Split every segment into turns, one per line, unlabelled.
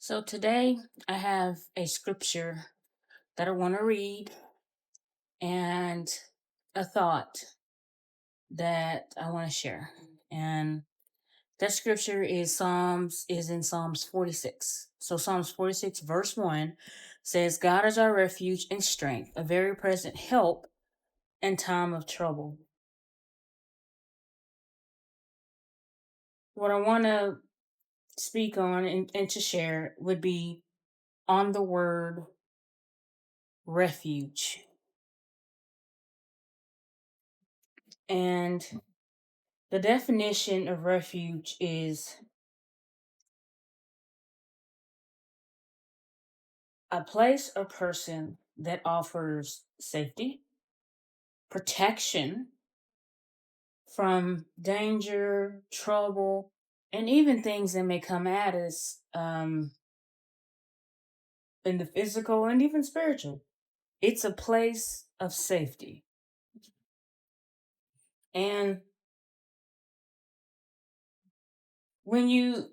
So today I have a scripture that I want to read and a thought that I want to share. And that scripture is in Psalms 46. So Psalms 46 verse 1 says, God is our refuge and strength, a very present help in time of trouble. What I want to speak on and to share would be on the word refuge. And the definition of refuge is a place or person that offers safety, protection from danger, trouble, and even things that may come at us in the physical and even spiritual. It's a place of safety. And when you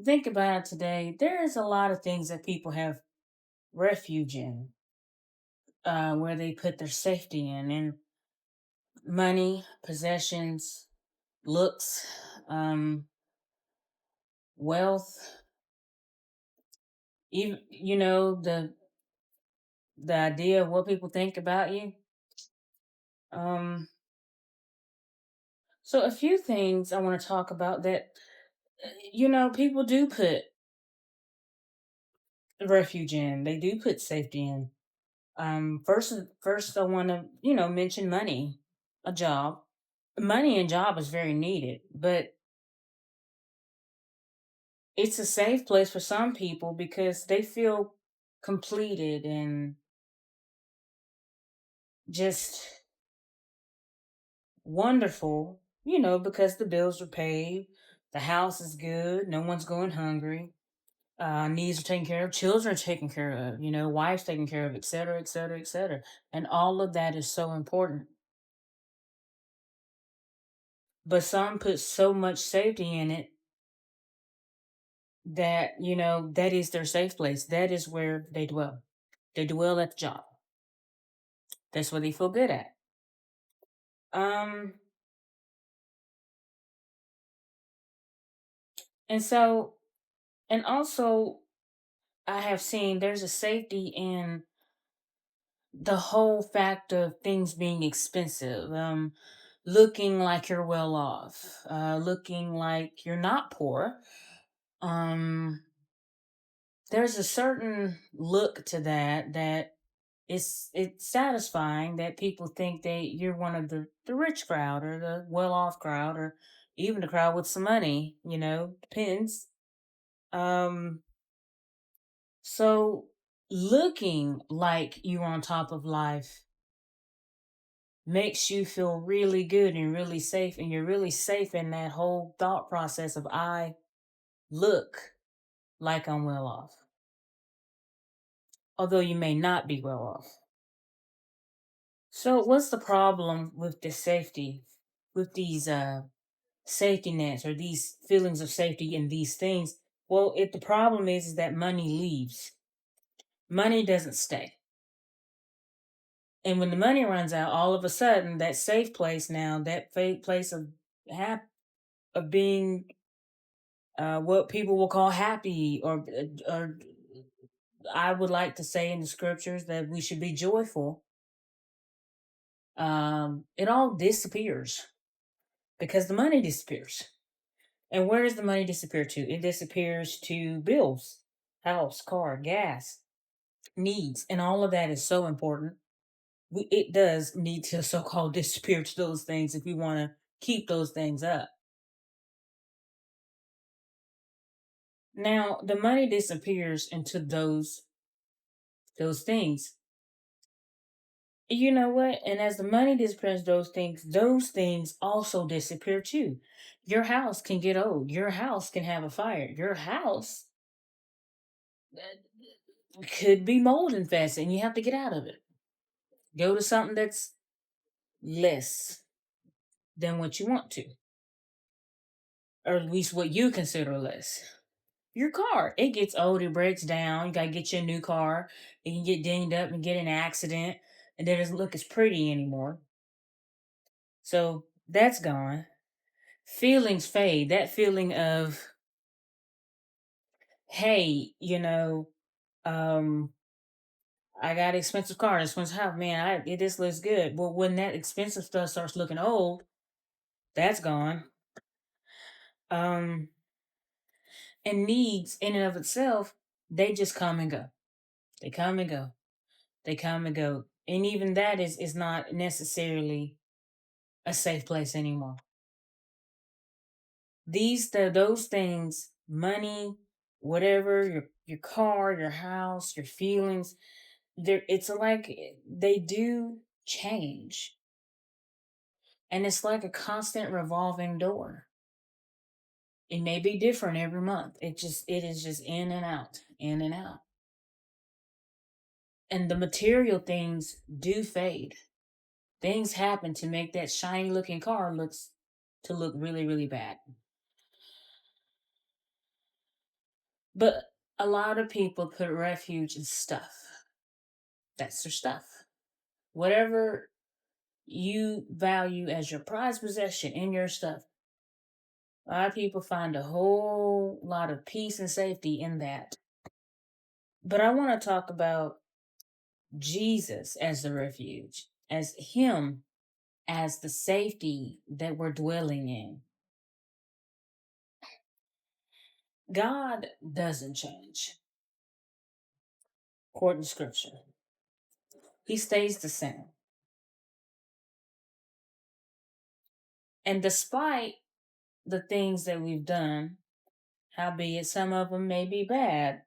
think about it today, there is a lot of things that people have refuge in, where they put their safety in, and money, possessions, looks, wealth, even the idea of what people think about you. Um, so a few things I want to talk about that people do put refuge in. They do put safety in. First I want to mention money, a job. Money and job is very needed, but it's a safe place for some people because they feel completed and just wonderful, because the bills are paid, the house is good, no one's going hungry, needs are taken care of, children are taken care of, wife's taken care of, et cetera, et cetera, et cetera. And all of that is so important. But some put so much safety in it that, that is their safe place. That is where they dwell. They dwell at the job. That's what they feel good at. Um, and so, and also, I have seen there's a safety in the whole fact of things being expensive, looking like you're well off, looking like you're not poor. Um, there's a certain look to that it's satisfying that people think you're one of the rich crowd or the well off crowd or even the crowd with some money. Depends. Um, so looking like you're on top of life makes you feel really good and really safe, and you're really safe in that whole thought process of I look like I'm well off, although you may not be well off. So what's the problem with this safety, with these safety nets or these feelings of safety in these things? Well, if the problem is that money leaves, money doesn't stay. And when the money runs out, all of a sudden that safe place now, that place of of being what people will call happy, or I would like to say in the scriptures that we should be joyful. It all disappears because the money disappears. And where does the money disappear to? It disappears to bills, house, car, gas, needs, and all of that is so important. It does need to so-called disappear to those things if we want to keep those things up. Now, the money disappears into those things. You know what? And as the money disappears, those things also disappear too. Your house can get old. Your house can have a fire. Your house could be mold infested and you have to get out of it. Go to something that's less than what you want to, or at least what you consider less. Your car, it gets old, it breaks down. You gotta get you a new car. It can get dinged up and get in an accident, and then it doesn't look as pretty anymore. So that's gone. Feelings fade. That feeling of, hey, um, I got an expensive car, an expensive house, man. This looks good. Well, when that expensive stuff starts looking old, that's gone. Um, and needs in and of itself, they just come and go. They come and go. They come and go. And even that is not necessarily a safe place anymore. Those things, money, whatever, your car, your house, your feelings, it's like they do change. And it's like a constant revolving door. It may be different every month. It is just in and out, in and out. And the material things do fade. Things happen to make that shiny looking car look really, really bad. But a lot of people put refuge in stuff. That's their stuff. Whatever you value as your prized possession in your stuff. A lot of people find a whole lot of peace and safety in that. But I want to talk about Jesus as the refuge, as Him as the safety that we're dwelling in. God doesn't change, according to Scripture. He stays the same. And despite the things that we've done, howbeit some of them may be bad,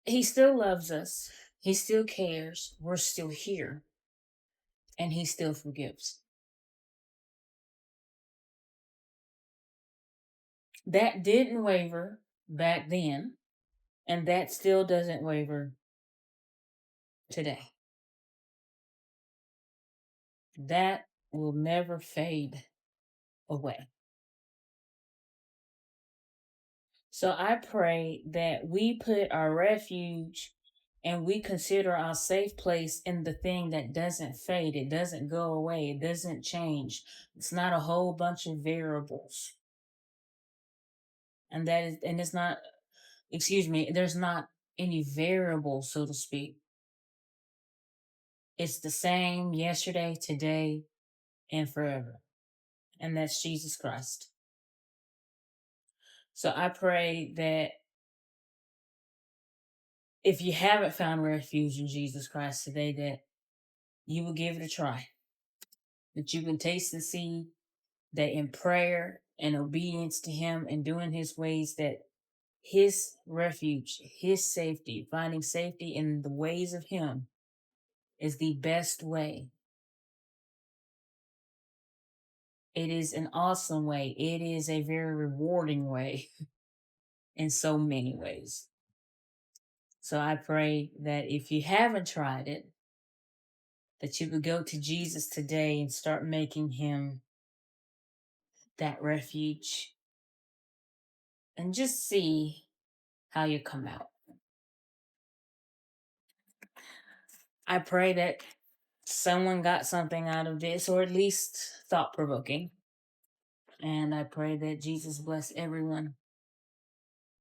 He still loves us. He still cares. We're still here. And He still forgives. That didn't waver back then, and that still doesn't waver today. That will never fade away. So I pray that we put our refuge and we consider our safe place in the thing that doesn't fade, it doesn't go away, it doesn't change. It's not a whole bunch of variables. And it's not, excuse me, there's not any variable, so to speak. It's the same yesterday, today, and forever. And that's Jesus Christ. So I pray that if you haven't found refuge in Jesus Christ today, that you will give it a try. That you can taste and see that in prayer and obedience to Him and doing His ways, that His refuge, His safety, finding safety in the ways of Him is the best way. It is an awesome way. It is a very rewarding way in so many ways. So I pray that if you haven't tried it, that you would go to Jesus today and start making Him that refuge and just see how you come out. I pray that someone got something out of this, or at least thought provoking. And I pray that Jesus bless everyone